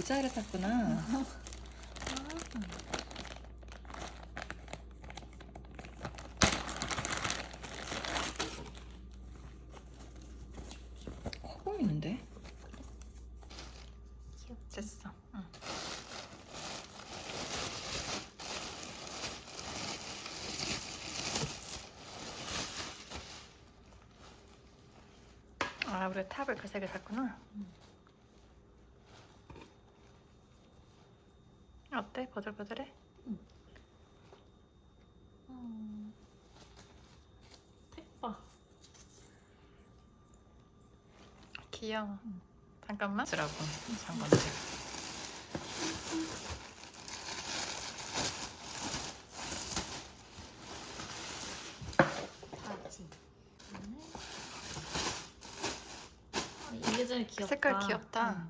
모자를 샀구나. 커 보이는데? 귀엽지? 됐어. 응. 아, 우리 탑을 그 색을 샀구나. 어때? 버들버들해? 택봐. 귀여워. 잠깐만. 쓰라고 산 건데. 바지. 이게 제일 귀엽다. 색깔 귀엽다.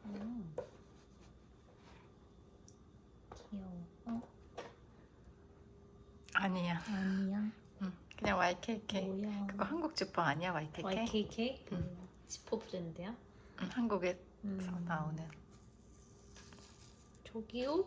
응. 귀여워. 아니야. 아니야. 응. 그냥 YKK. 뭐야? 그거 한국 지퍼 아니야, YKK? YKK? 응. 지퍼 브랜드야? 응, 한국에서 나오는. 저기요?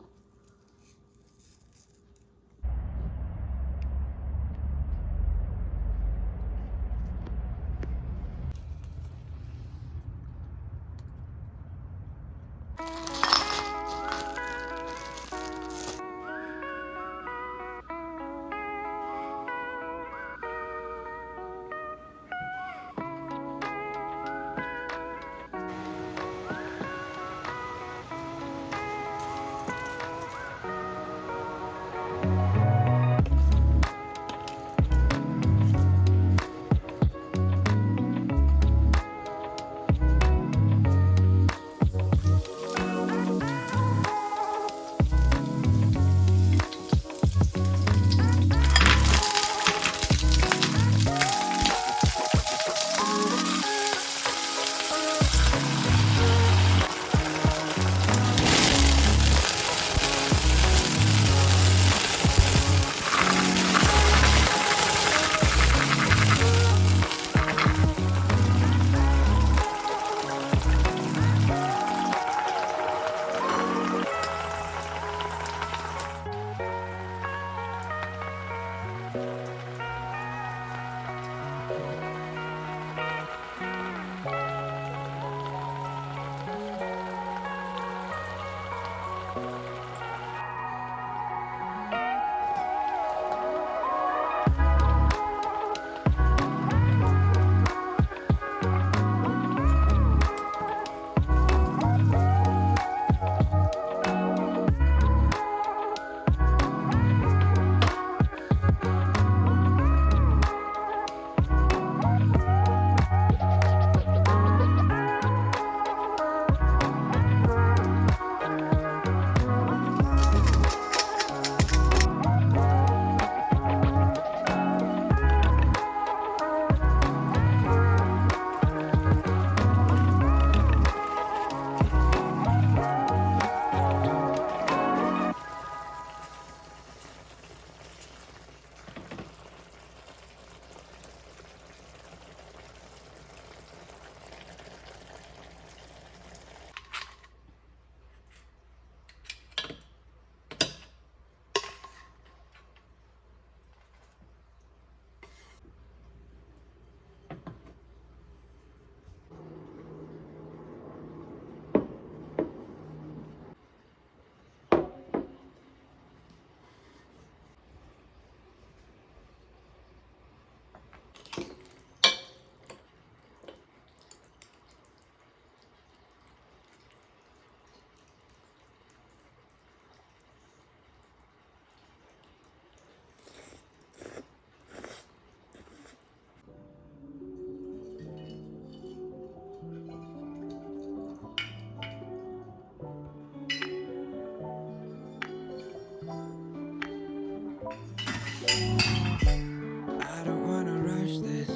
I don't wanna rush this,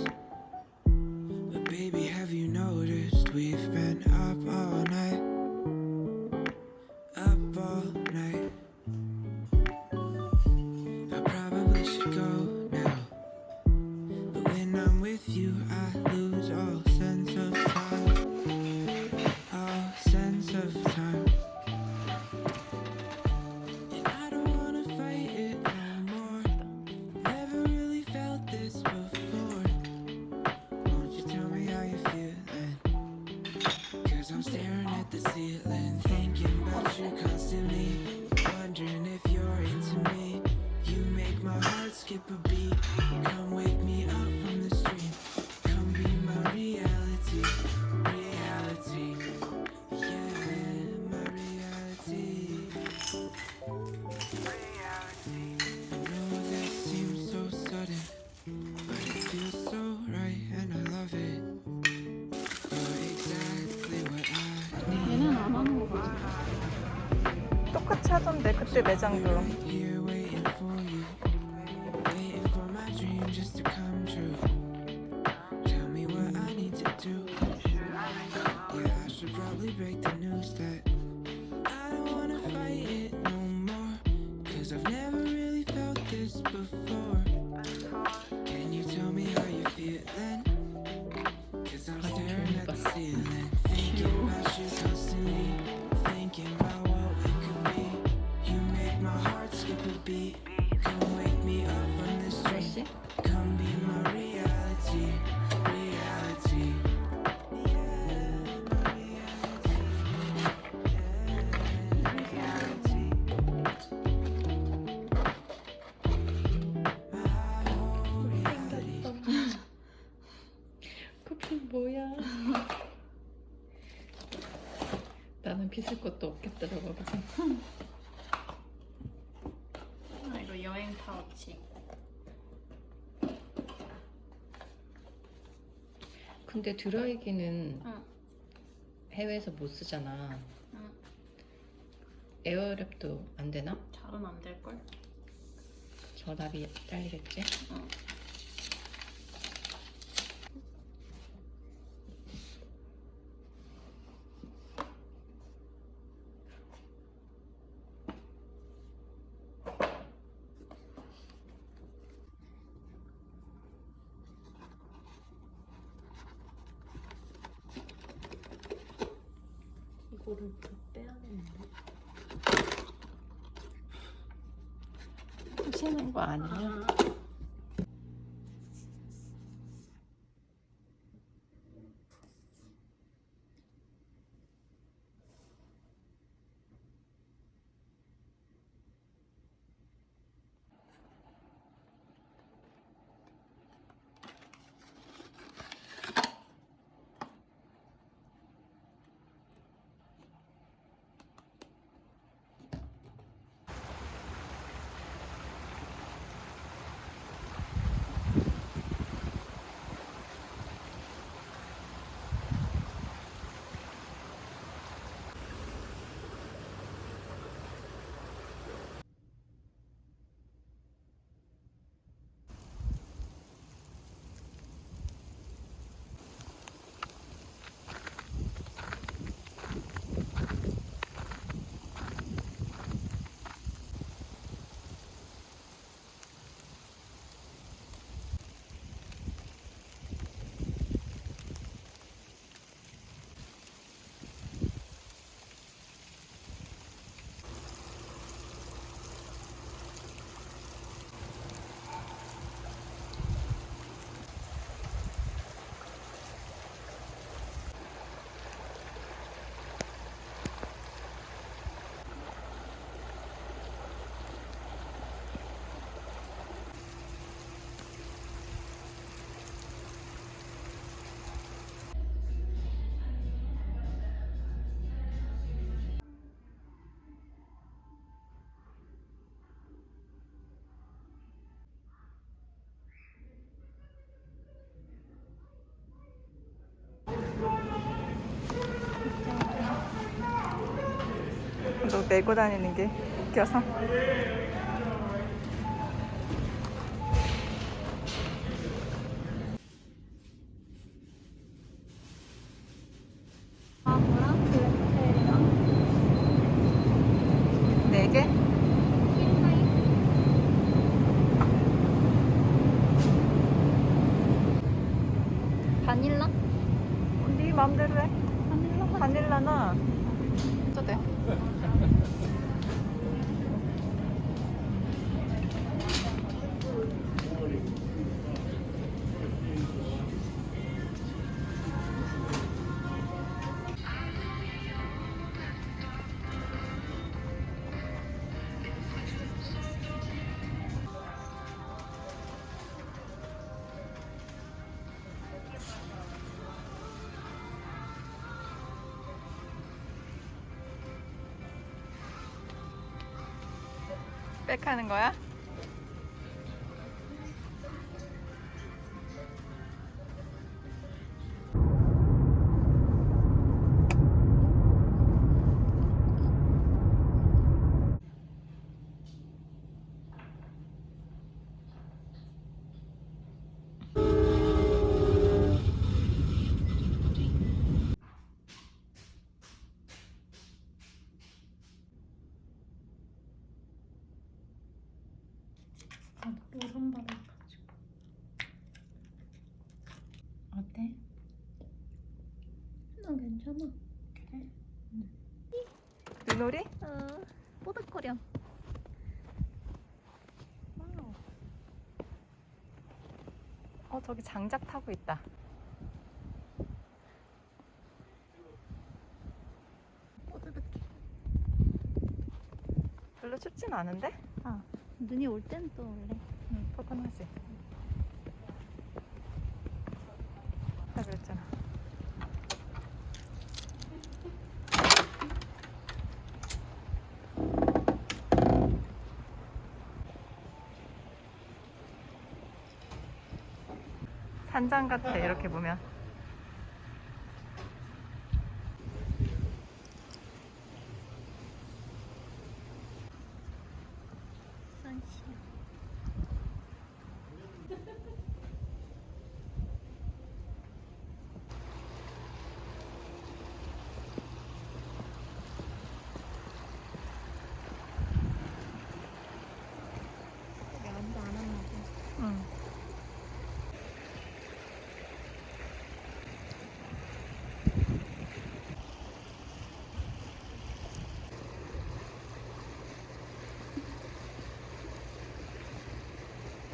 but baby, have you noticed we've been up all night? Up all night. I probably go now. But when I'm with you, I lose all sense of time. All sense of time. And I don't wanna fight it no more. Never really felt this before. Won't you tell me how you feeling? Cause I'm staring at the ceiling, thinking about you constantly. Wondering if you're into me. You make my heart skip a beat. Come wake me up from the stream. Come be my reality. Reality. Yeah, my reality. I know this seems so sudden, but it feels so right and I love it. You're exactly what I need. 얘는 안 하는 거 같아. 똑같이 하던데 그때 매장도. Right here waiting for you. Waiting for my dream just to come true. Tell me what I need to do. Yeah, I should probably break the news that I don't wanna fight it no more. Cause I've never really felt this before. Can you tell me how you feeling? Cause I'm staring at the ceiling, thinking about you constantly. Thinking about what we could be. You make my heart skip a beat. Come wake me up from this dream. Come be my reality. Reality. Yeah, my reality. Yeah, reality. My whole reality. 커피 뭐야? 나는 빚을 것도 없겠더라고, 그치? 아, 이거 여행 파우치. 근데 드라이기는 응. 해외에서 못 쓰잖아. 응. 에어랩도 안 되나? 잘은 안 될걸? 전압이 딸리겠지? 응. 이거를 더 빼야겠는데. 푸시는 거 아니야? 너 메고 다니는 게 웃겨서. 아무랑 블랙테리랑 4개? 힐라인 백하는 거야? 노란 바다 가지고. 어때? 난 괜찮아. 그래? 눈놀이? 뽀득거려. 저기 장작 타고 있다. 뽀드득해. 별로 춥진 않은데? 눈이 올 땐 또 원래. 포근하지. 나 그랬잖아. 산장 같아 이렇게 보면. 선시야. 여기 아무도 안 왔나 봐. 응.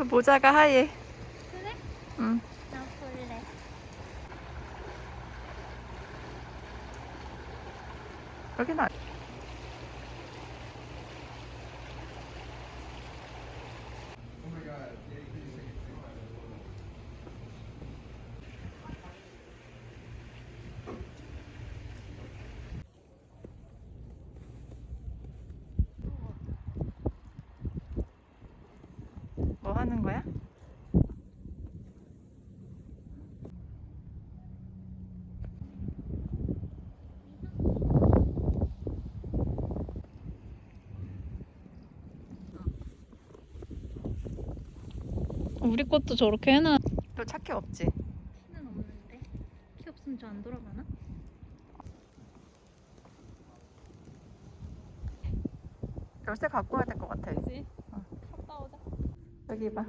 모자가 하얘. 그래? 응. 나 볼래. 여기는 뭐 하는 거야? 우리 것도 저렇게 해놔. 또 찾기 없지? 키는 없는데. 키 없으면 저 안 돌아가나? 열쇠 갖고 와야 될 것 같아. 그지? 갔다 오자. 여기 봐.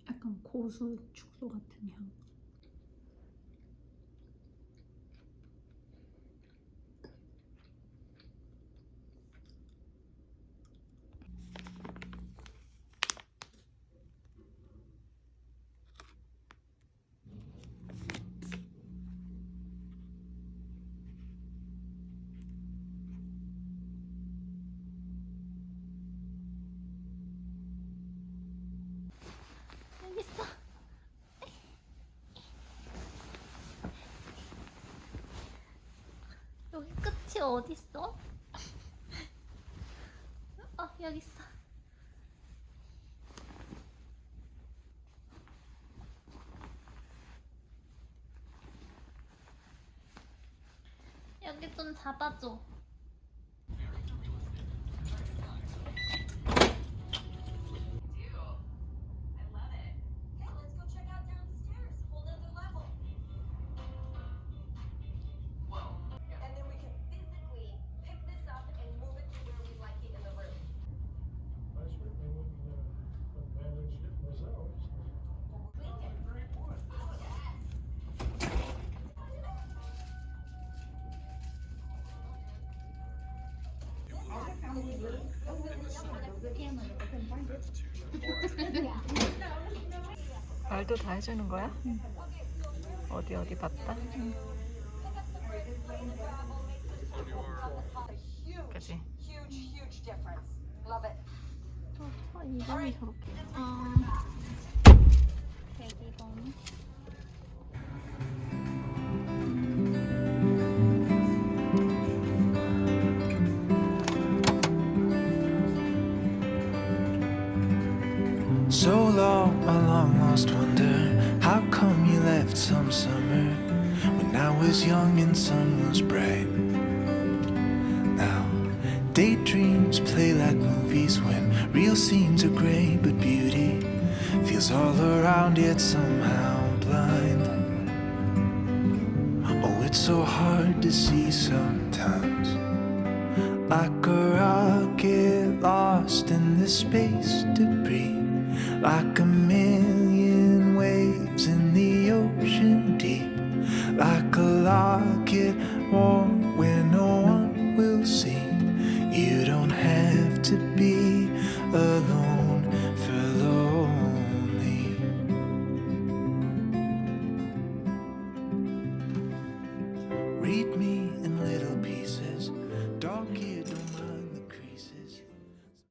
약간 고수 축소 같은 향. 여기 있어. 여기 끝이 어디 있어? 여기 있어. 여기 좀 잡아줘. 말도 다 해주는 거야? 어디 봤다? 그치? 이번이 저렇게. 대기건. So long, my long lost wonder, how come you left some summer when I was young and sun was bright? Now, daydreams play like movies when real scenes are gray, but beauty feels all around yet somehow blind. Oh, it's so hard to see sometimes, like a rocket lost in the space debris, like a million waves in the ocean deep, like a locket worn where no one will see. You don't have to be alone for lonely. Read me in little pieces,